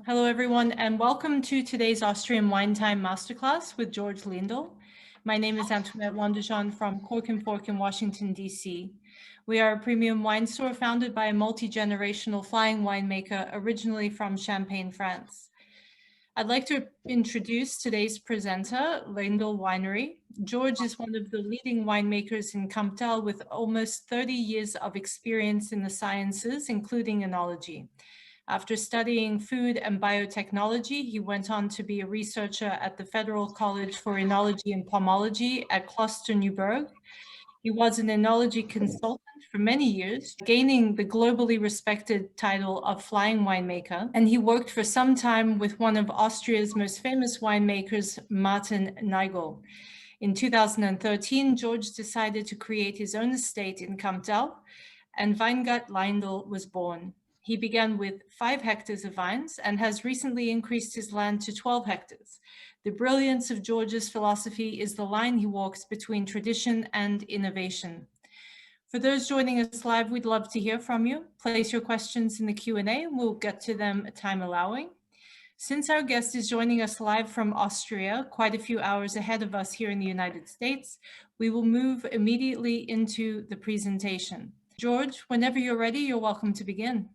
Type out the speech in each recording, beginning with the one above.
Hello, everyone, and welcome to today's Austrian Wine Time Masterclass with Georg Liendl. My name is Antoinette Wanderjan from Cork and Fork in Washington, D.C. We are a premium wine store founded by a multi-generational flying winemaker originally from Champagne, France. I'd like to introduce today's presenter, Leindl Winery. Georg is one of the leading winemakers in Kamptal with almost 30 years of experience in the sciences, including enology. After studying food and biotechnology, he went on to be a researcher at the Federal College for Oenology and Pomology at Klos-tern-u-burg. He was an enology consultant for many years, gaining the globally respected title of Flying Winemaker, and he worked for some time with one of Austria's most famous winemakers, Martin Nigl. In 2013, Georg decided to create his own estate in Kamptal, and Weingut Leindl was born. He began with 5 hectares of vines and has recently increased his land to 12 hectares. The brilliance of Georg's philosophy is the line he walks between tradition and innovation. For those joining us live, we'd love to hear from you. Place your questions in the Q&A and we'll get to them time allowing. Since our guest is joining us live from Austria, quite a few hours ahead of us here in the United States, we will move immediately into the presentation. Georg, whenever you're ready, you're welcome to begin.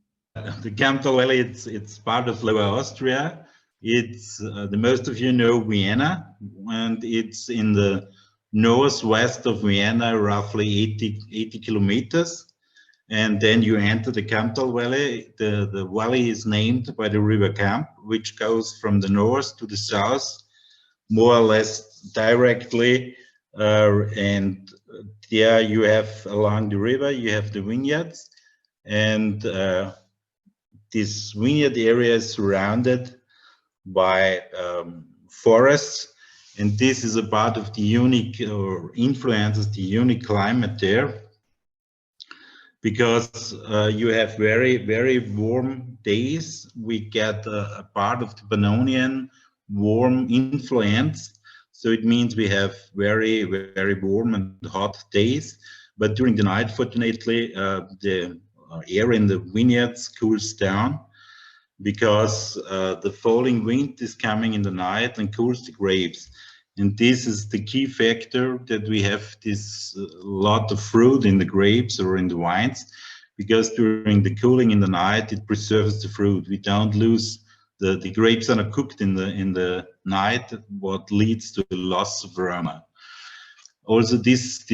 The Kamptal Valley, it's part of Lower Austria. It's, the most of you know Vienna, and it's in the northwest of Vienna, roughly 80 kilometers. And then you enter the Kamptal Valley. The valley is named by the river Kamp, which goes from the north to the south, more or less directly. And there you have, along the river, you have the vineyards. And this vineyard area is surrounded by forests, and this is a part of the unique, or influences the unique climate there, because you have very warm days. We get a part of the Pannonian warm influence, so it means we have very warm and hot days, but during the night, fortunately, the air in the vineyards cools down, because the falling wind is coming in the night and cools the grapes. And this is the key factor, that we have this lot of fruit in the grapes or in the wines, because during the cooling in the night, it preserves the fruit. We don't lose, the grapes are not cooked in the night, what leads to the loss of aroma. Also, this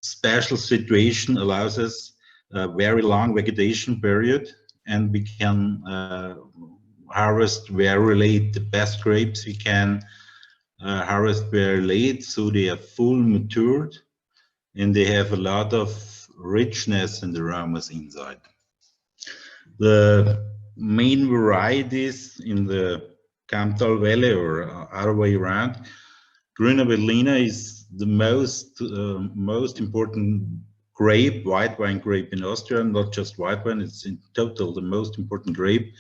special situation allows us a very long vegetation period, and we can harvest very late. The best grapes we can harvest very late, so they are full matured and they have a lot of richness and aromas inside. The main varieties in the Kamptal Valley, or other way around, Grüner Veltliner is the most important grape, white wine grape in Austria, not just white wine, it's in total the most important grape.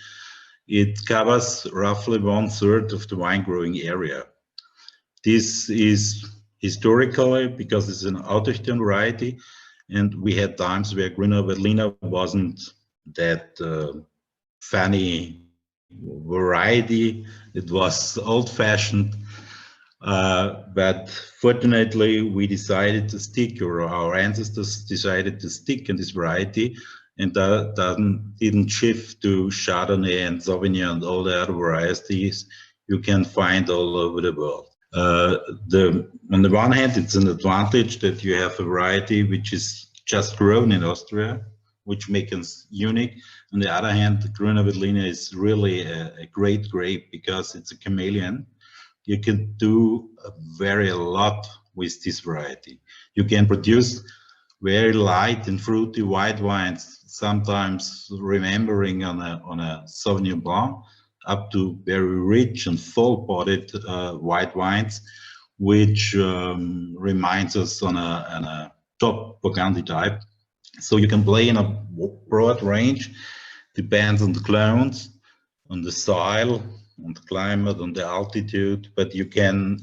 It covers roughly 1/3 of the wine growing area. This is historically because it's an Austrian variety, and we had times where Grüner Veltliner wasn't that funny variety. It was old-fashioned. But fortunately, we decided to stick, or our ancestors decided to stick in this variety, and didn't shift to Chardonnay and Sauvignon and all the other varieties you can find all over the world. On the one hand, it's an advantage that you have a variety which is just grown in Austria, which makes it unique. On the other hand, the Grüner Veltliner is really a great grape because it's a chameleon. You can do a lot with this variety. You can produce very light and fruity white wines, sometimes remembering on a Sauvignon Blanc, up to very rich and full-bodied white wines, which reminds us on a top Burgundy type. So you can play in a broad range, depends on the clones, on the style, on the climate, on the altitude, but you can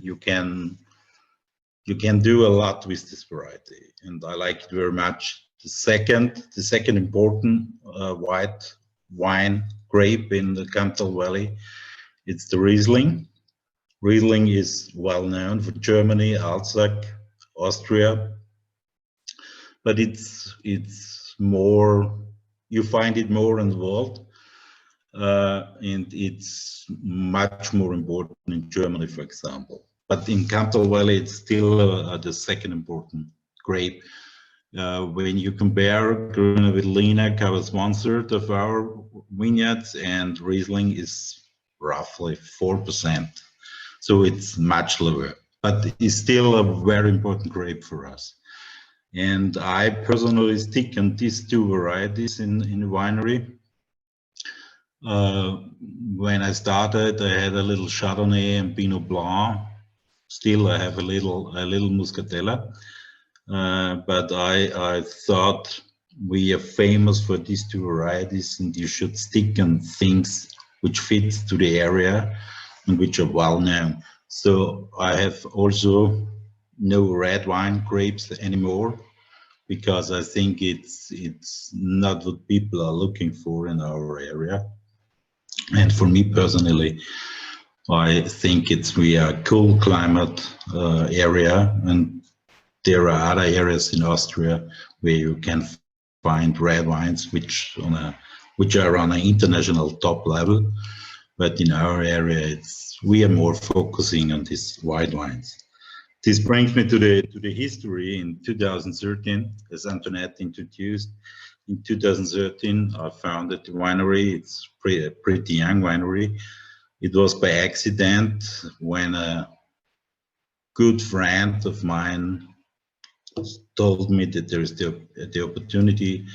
do a lot with this variety, and I like it very much. The second important white wine grape in the Kamptal Valley. It's the Riesling. Riesling is well known for Germany, Alsace, Austria, but it's more, you find it more in the world, and it's much more important in Germany, for example. But in Kamptal Valley, it's still the second important grape. When you compare, Grüne covers 1/3 of our vineyards, and Riesling is roughly 4%. So it's much lower, but it's still a very important grape for us. And I personally stick on these two varieties in the winery. When I started, I had a little Chardonnay and Pinot Blanc. Still, I have a little Muscatella. But I thought we are famous for these two varieties, and you should stick on things which fits to the area and which are well known. So I have also no red wine grapes anymore, because I think it's not what people are looking for in our area. And for me personally, I think we are a cool climate area, and there are other areas in Austria where you can find red wines which are on an international top level. But in our area, we are more focusing on these white wines. This brings me to the history. In 2013, as Antoinette introduced, in 2013 I founded the winery. It's a pretty young winery. It was by accident when a good friend of mine told me that there is the opportunity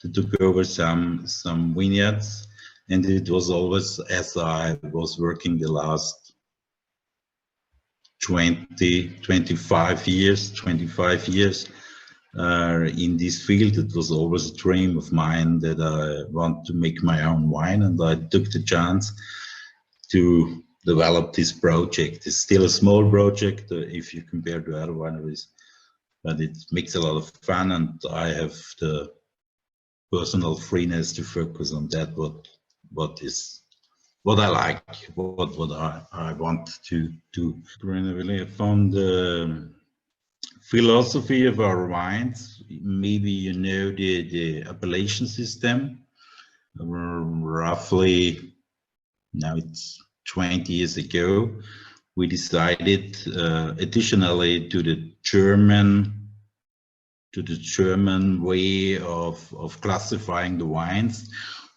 to take over some vineyards, and it was always, as I was working the last 25 years in this field. It was always a dream of mine that I want to make my own wine, and I took the chance to develop this project. It's still a small project if you compare to other wineries, but it makes a lot of fun, and I have the personal freeness to focus on that, what I like, what I want to do. From the philosophy of our wines, maybe you know the appellation system. Roughly, now it's 20 years ago, we decided, additionally to the German way of classifying the wines,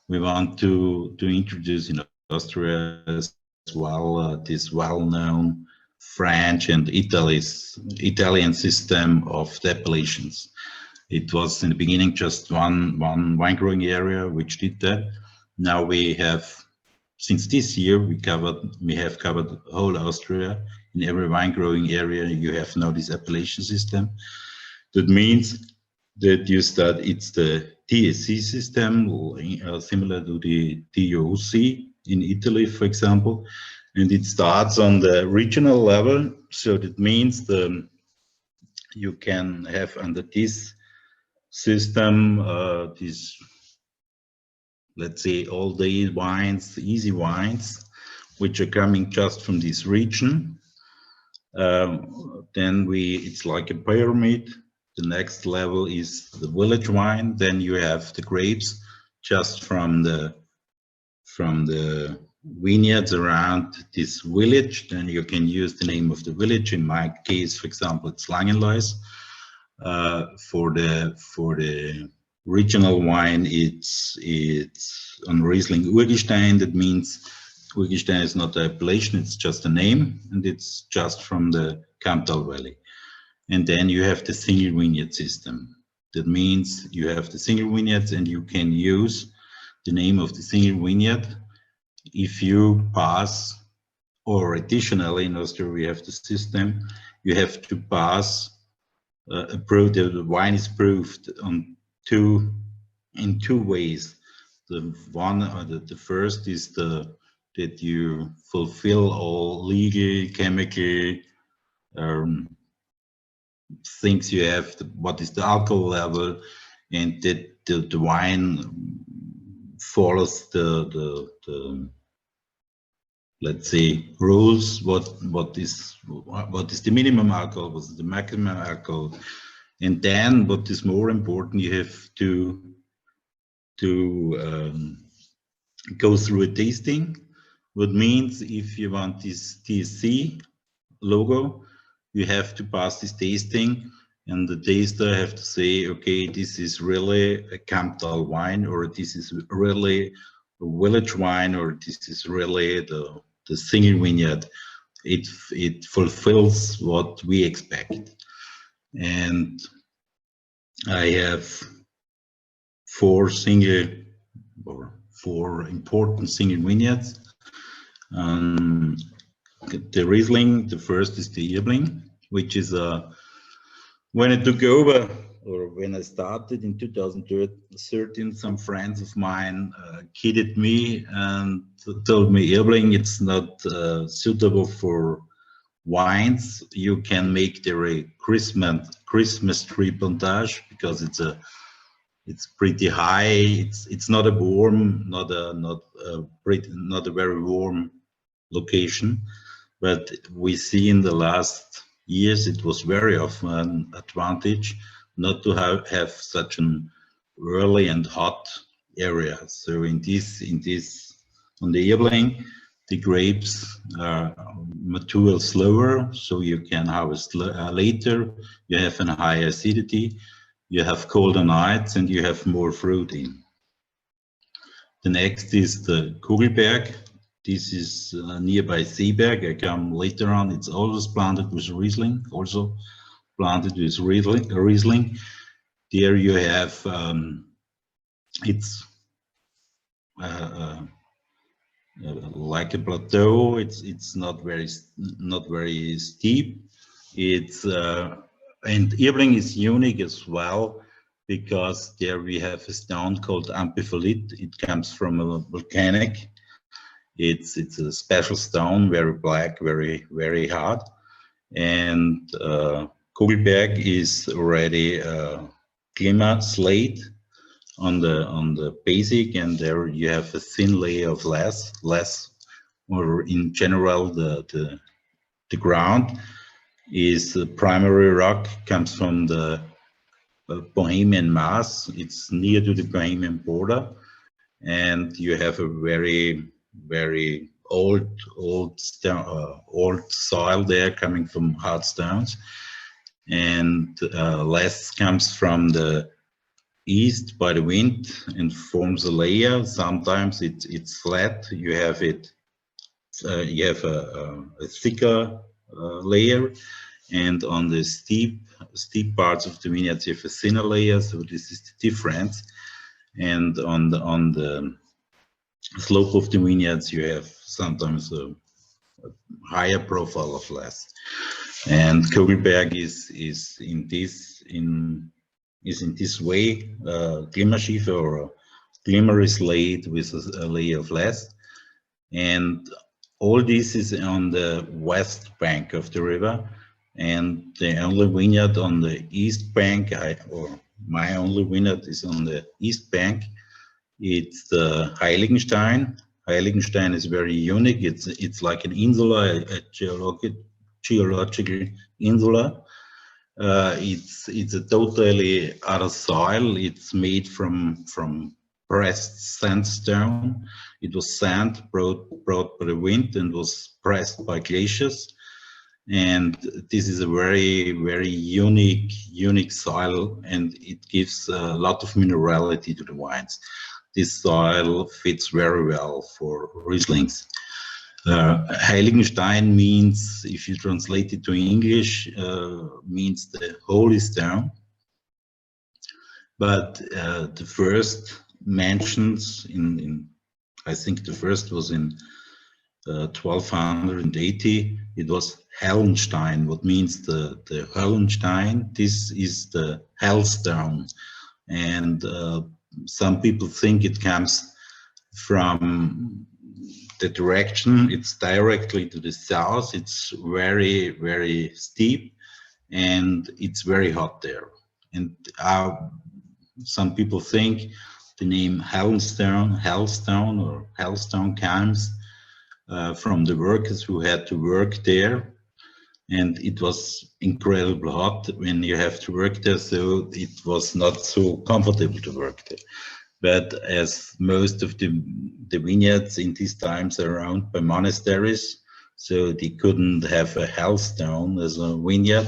we want to introduce in Austria as well this well-known French and Italian system of the appellations. It was in the beginning just one wine growing area which did that. Now we have, since this year, we have covered whole Austria. In every wine growing area, you have now this appellation system. That means that it's the TSC system, similar to the DOC in Italy, for example, and it starts on the regional level. So that means you can have under this system, let's say, all-day wines, easy wines, which are coming just from this region. Then it's like a pyramid. The next level is the village wine. Then you have the grapes just from the vineyards around this village. Then you can use the name of the village. In my case, for example, it's Langenlois. For the regional wine, it's on Riesling Urgestein. That means Urgestein is not the appellation, it's just a name, and it's just from the Kamptal Valley. And then you have the single vineyard system. That means you have the single vineyards, and you can use the name of the single vineyard if you pass, or additionally in Austria we have the system, you have to pass the wine is proved in two ways. The first is that you fulfill all legal, chemical things you have, what is the alcohol level, and that the wine follows the let's say rules. What is the minimum alcohol? What is the maximum alcohol? And then, what is more important, you have to go through a tasting. What means if you want this TSC logo, you have to pass this tasting, and the taster have to say, okay, this is really a Kamptal wine, or this is really a village wine, or this is really the single vineyard. It fulfills what we expect. And I have four important single vineyards. The Riesling, the first is the Erbling, which is when I took over, or when I started in 2013, some friends of mine kidded me and told me, Erbling, it's not suitable for wines. You can make there a Christmas tree plantage, because it's pretty high. It's not a warm, not a very warm location. But we see in the last years, it was very often an advantage not to have such an early and hot area. So on the Erbling, the grapes mature slower, so you can harvest later. You have a higher acidity, you have colder nights, and you have more fruit in. The next is the Kugelberg. This is nearby Seeberg. I come later on. It's always planted with Riesling, Riesling. There you have, it's like a plateau. It's not very steep. And Erbling is unique as well, because there we have a stone called amphibolite. It comes from a volcanic. It's a special stone, very black, very hard. And Kugelberg is already Klima slate on the basic, and there you have a thin layer of less, or in general the ground is the primary rock, comes from the Bohemian Mass. It's near to the Bohemian border, and you have a very old soil there, coming from hard stones, and less comes from the east by the wind and forms a layer. Sometimes it's flat. You have a thicker layer, and on the steep parts of the vineyards you have a thinner layer. So this is the difference. And on the slope of the vineyards you have sometimes a higher profile of less. And Kugelberg is in this way, Klimaschiefer, or Klima slate with a layer of less. And all this is on the west bank of the river, and the only vineyard on the east bank, or my only vineyard, is on the east bank. It's the Heiligenstein. Heiligenstein is very unique. It's like an insula, a geological insula. It's a totally other soil. It's made from pressed sandstone. It was sand brought by the wind and was pressed by glaciers. And this is a very unique soil, and it gives a lot of minerality to the wines. This soil fits very well for Rieslings. Heiligenstein means, if you translate it to English, means the holy stone. But the first mentions I think the first was in 1280. It was Hellenstein, what means the Hellenstein. This is the hellstone, and some people think it comes from the direction. It's directly to the south. It's very steep, and it's very hot there. And some people think the name Hellstone or Hellstone comes from the workers who had to work there. And it was incredibly hot when you have to work there, so it was not so comfortable to work there. But as most of the vineyards in these times are owned by monasteries, so they couldn't have a Hellstone as a vineyard,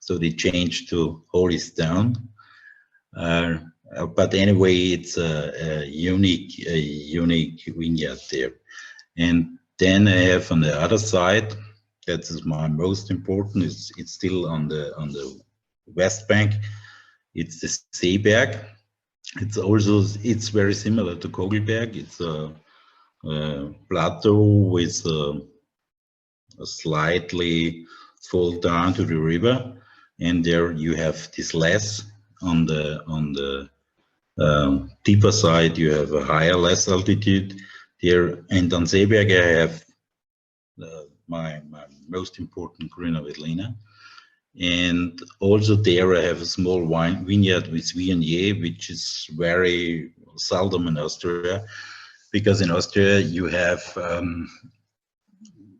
so they changed to Holy Stone. But anyway, it's a unique vineyard there. And then I have on the other side, that is my most important. It's still on the west bank. It's the Seeberg. It's very similar to Kogelberg. It's a plateau with a slightly fall down to the river, and there you have this less on the deeper side. You have a higher, less altitude there, and on Seeberg I have my most important Grüner Veltliner. And also there I have a small vineyard with Viognier, which is very seldom in Austria, because in Austria you have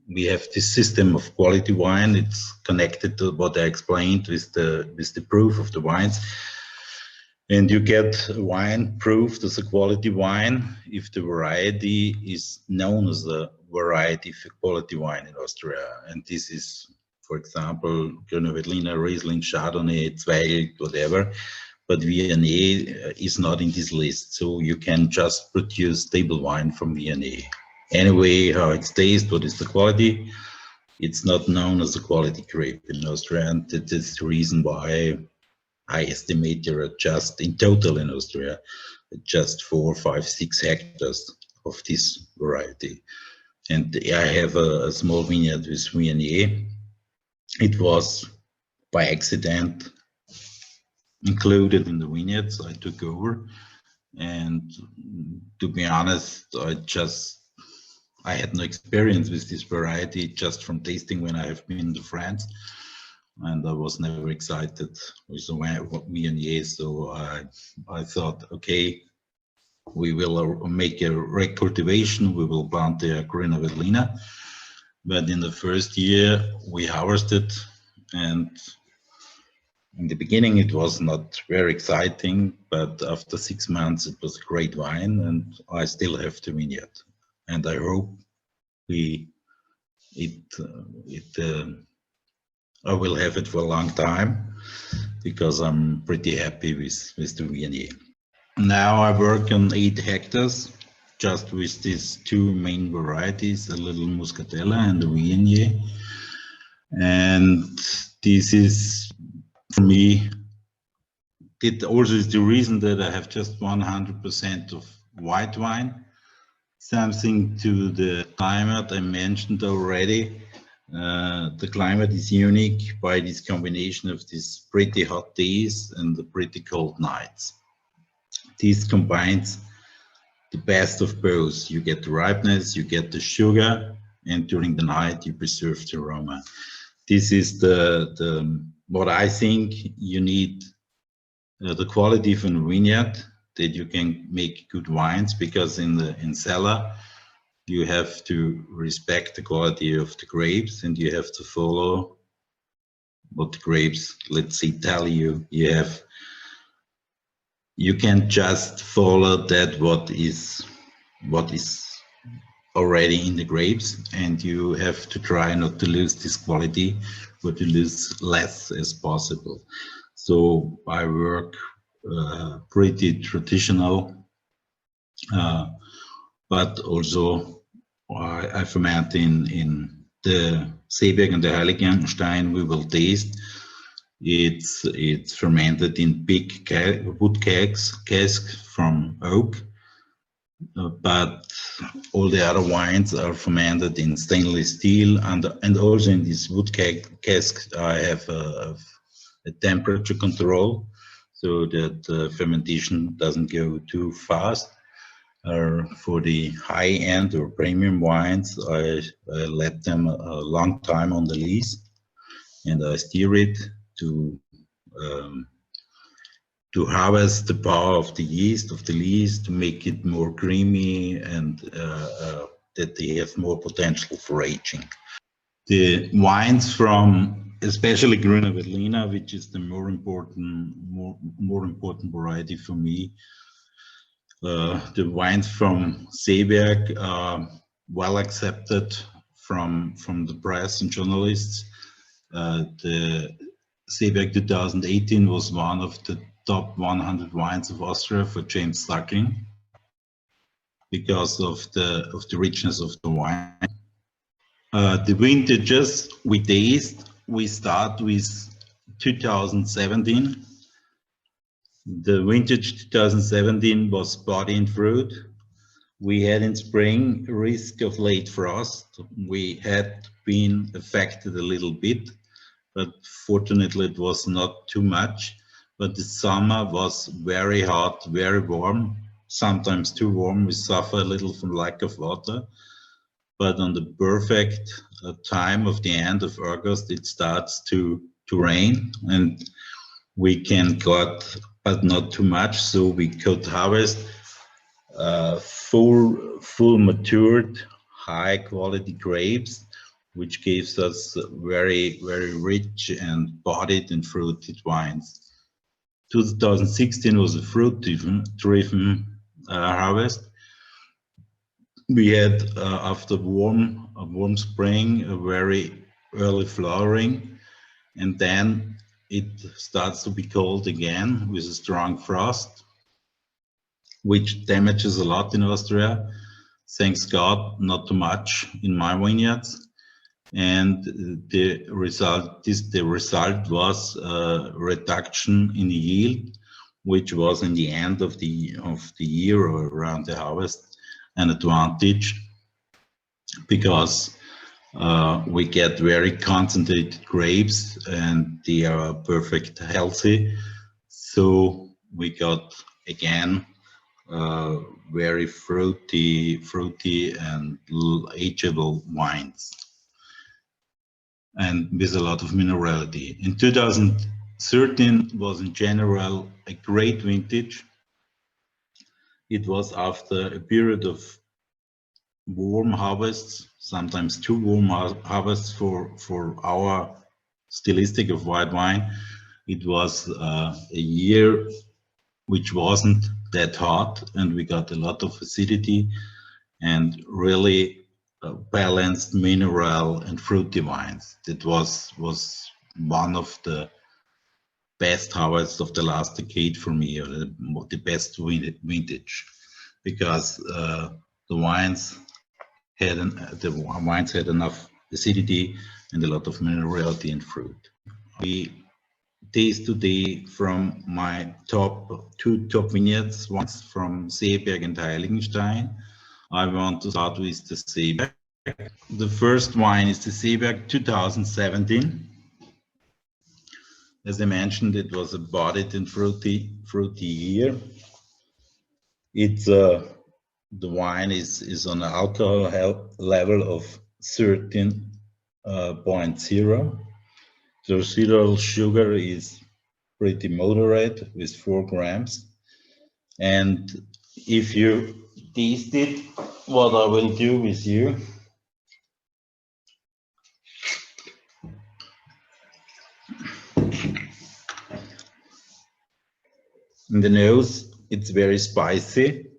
we have this system of quality wine. It's connected to what I explained with the proof of the wines. And you get wine proved as a quality wine if the variety is known as a variety for quality wine in Austria. And this is, for example, Grüner Veltliner, Riesling, Chardonnay, Zweigelt, whatever. But Viognier is not in this list. So you can just produce stable wine from Viognier. Anyway, how it tastes, what is the quality, it's not known as a quality grape in Austria. And that is the reason why I estimate there are just in total in Austria just 4, 5, 6 hectares of this variety. And I have a small vineyard with Viognier. It was by accident included in the vineyards I took over, and to be honest, I had no experience with this variety, just from tasting when I have been to France. And I was never excited with the Viognier, so I thought, okay, we will make a recultivation, we will plant the Grüner Veltliner. But in the first year we harvested, and in the beginning it was not very exciting, but after 6 months it was a great wine, and I still have the vineyard. And I hope I will have it for a long time, because I'm pretty happy with the Viognier. Now I work on 8 hectares, just with these 2 main varieties, a little Muscatella and the Viognier. And this is, for me, it also is the reason that I have just 100% of white wine. Something to the climate I mentioned already. The climate is unique by this combination of these pretty hot days and the pretty cold nights. This combines the best of both. You get the ripeness, you get the sugar, and during the night you preserve the aroma. This is what I think you need, the quality from the vineyard, that you can make good wines, because in cellar you have to respect the quality of the grapes, and you have to follow what the grapes, let's say, tell you. You can't just follow that what is already in the grapes, and you have to try not to lose this quality, but to lose less as possible. So I work pretty traditional, but also I ferment in the Seeberg and the Heiligenstein. We will taste. It's fermented in big wood casks from oak, but all the other wines are fermented in stainless steel, and also in this wood cask I have a temperature control, so that the fermentation doesn't go too fast. For the high-end or premium wines, I let them a long time on the lees, and I steer it to harvest the power of the yeast, to make it more creamy, and that they have more potential for aging. The wines from especially Grüner Veltliner, which is the more important variety for me. The wines from Seeberg are well accepted from the press and journalists. The Seeberg 2018 was one of the top 100 wines of Austria for James Suckling because of the richness of the wine. The vintages we taste, we start with 2017. The vintage 2017 was body and fruit. We had in spring risk of late frost. We had been affected a little bit, but fortunately it was not too much. But the summer was very hot, very warm, sometimes too warm. We suffer a little from lack of water. But on the perfect time of the end of August, it starts to rain, and we can cut, but not too much. So we could harvest full matured, high quality grapes, which gives us very, very rich and bodied and fruited wines. 2016 was a fruit-driven harvest. We had, after a warm spring, a very early flowering, and then it starts to be cold again with a strong frost, which damages a lot in Austria. Thanks God, not too much in my vineyards. And the result was a reduction in the yield, which was in the end of the year or around the harvest an advantage, because we get very concentrated grapes and they are perfect healthy. So we got again very fruity and ageable wines, and with a lot of minerality. In 2013 was in general a great vintage. It was after a period of warm harvests, sometimes too warm harvests for our stylistic of white wine. It was a year which wasn't that hot, and we got a lot of acidity and really balanced mineral and fruity wines. That was one of the best harvests of the last decade for me, or the best vintage, because the wines had enough acidity and a lot of minerality and fruit. We taste today from my two top vineyards, one's from Seeberg and Heiligenstein. I want to start with the Seeberg. The first wine is the Seeberg 2017. As I mentioned, it was a bodied and fruity year. It's the wine is on an alcohol level of 13.0. The residual sugar is pretty moderate with 4 grams. And if you taste it, what I will do with you, in the nose, it's very spicy.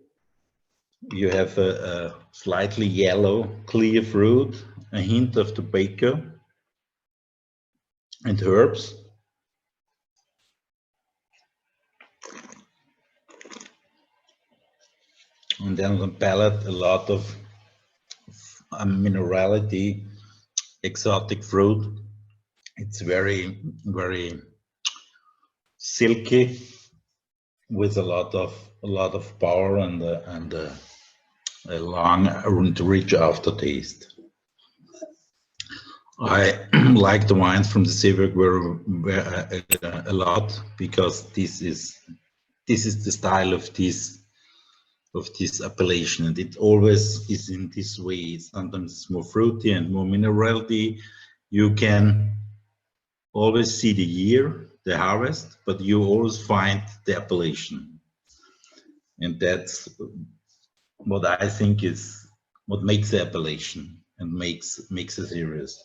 You have a slightly yellow, clear fruit, a hint of tobacco and herbs. And then on the palate, a lot of minerality, exotic fruit. It's very, very silky, with a lot of power and a long and rich aftertaste. I like the wines from the Seeberg a lot, because this is the style of this appellation, and it always is in this way. Sometimes it's more fruity and more minerality. You can always see the year, the harvest, but you always find the appellation. And that's what I think is what makes the appellation and makes it serious.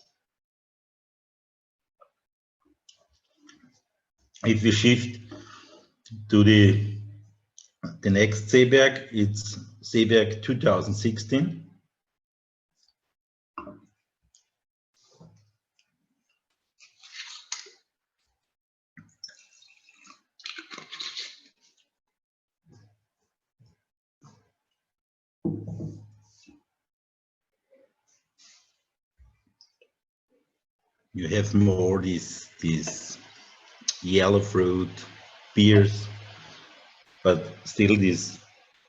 If we shift to the next Seeberg, it's Seeberg 2016. You have more these yellow fruit beers, but still this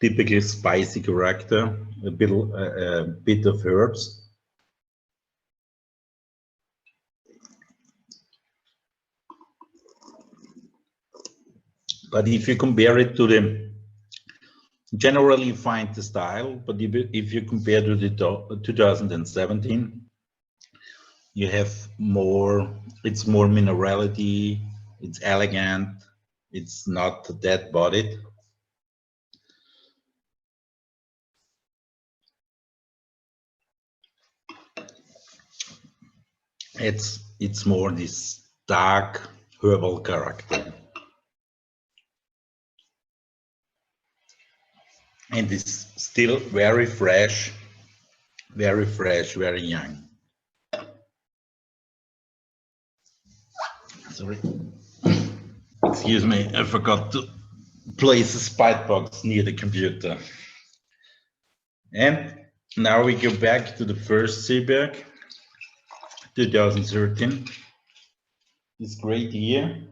typically spicy character, a bit of herbs. But if you compare it to the, generally you find the style, but if you compare to the 2017, you have more, it's more minerality, it's elegant, it's not that bodied. It's more this dark herbal character. And it's still very fresh, very young. Sorry. Excuse me, I forgot to place a spite box near the computer. And now we go back to the first Seeberg, 2013. This great year.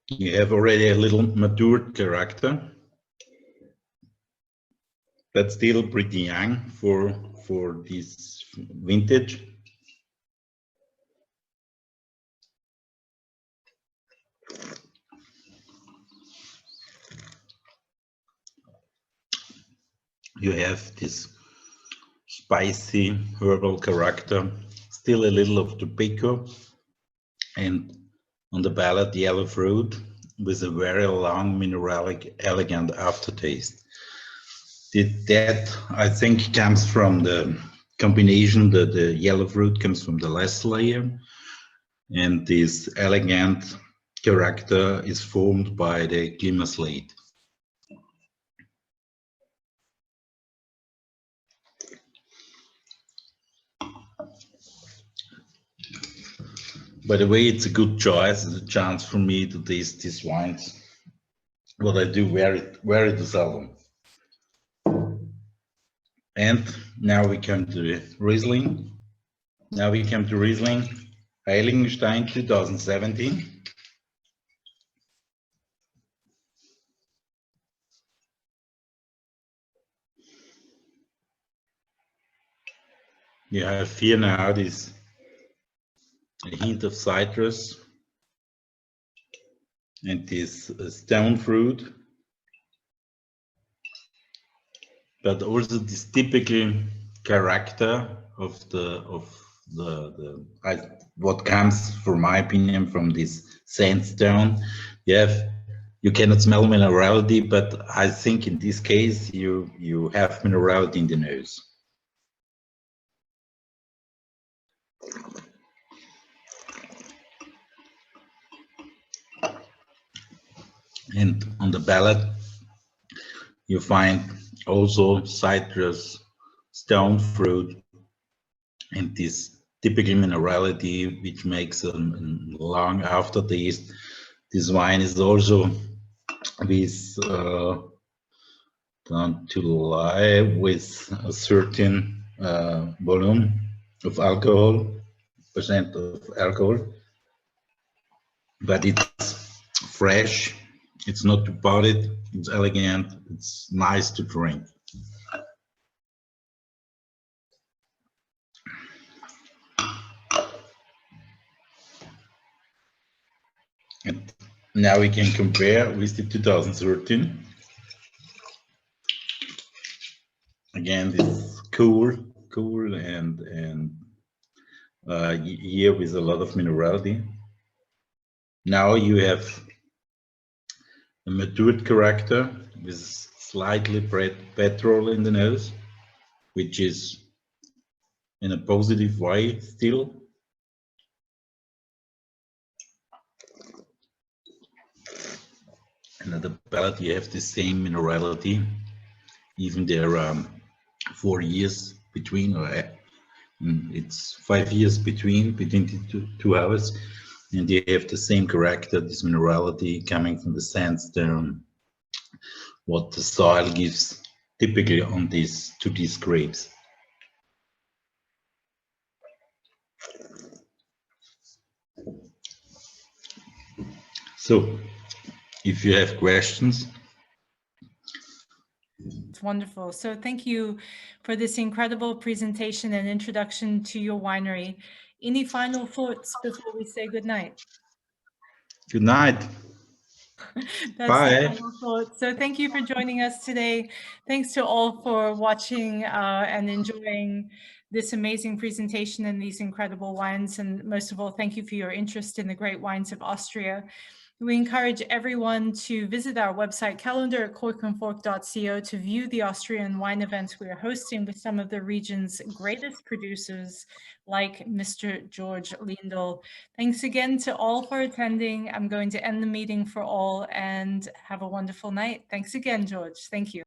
You have already a little matured character, but still pretty young for this vintage. You have this spicy herbal character, still a little of tobacco, and on the palate yellow fruit with a very long mineralic elegant aftertaste. That I think comes from the combination that the yellow fruit comes from the last layer, and this elegant character is formed by the glimmer slate. By the way, it's a good choice. It's a chance for me to taste these wines. What I do very seldom. And now we come to the Riesling. Heiligenstein 2017. You have here now this a hint of citrus and this stone fruit, but also this typical character of what comes, for my opinion, from this sandstone. You cannot smell minerality, but I think in this case you have minerality in the nose. And on the palate, you find also citrus, stone fruit, and this typical minerality, which makes a long aftertaste. This wine is also with down to lie with a certain volume of alcohol, percent of alcohol, but it's fresh, it's not too bodied, it's elegant, it's nice to drink. And now we can compare with the 2013. again, this cool and year with a lot of minerality. Now you have a matured character with slightly petrol in the nose, which is in a positive way still. And at the palate you have the same minerality, even there are 4 years between, or it's 5 years between the two hours, and they have the same character, this minerality coming from the sandstone, what the soil gives typically on to these grapes. So, if you have questions. It's wonderful. So thank you for this incredible presentation and introduction to your winery. Any final thoughts before we say goodnight? Good night. That's Bye. the final thought. So thank you for joining us today. Thanks to all for watching and enjoying this amazing presentation and these incredible wines. And most of all, thank you for your interest in the great wines of Austria. We encourage everyone to visit our website calendar@korkenfork.co to view the Austrian wine events we are hosting with some of the region's greatest producers like Mr. Georg Liendl. Thanks again to all for attending. I'm going to end the meeting for all and have a wonderful night. Thanks again, George. Thank you.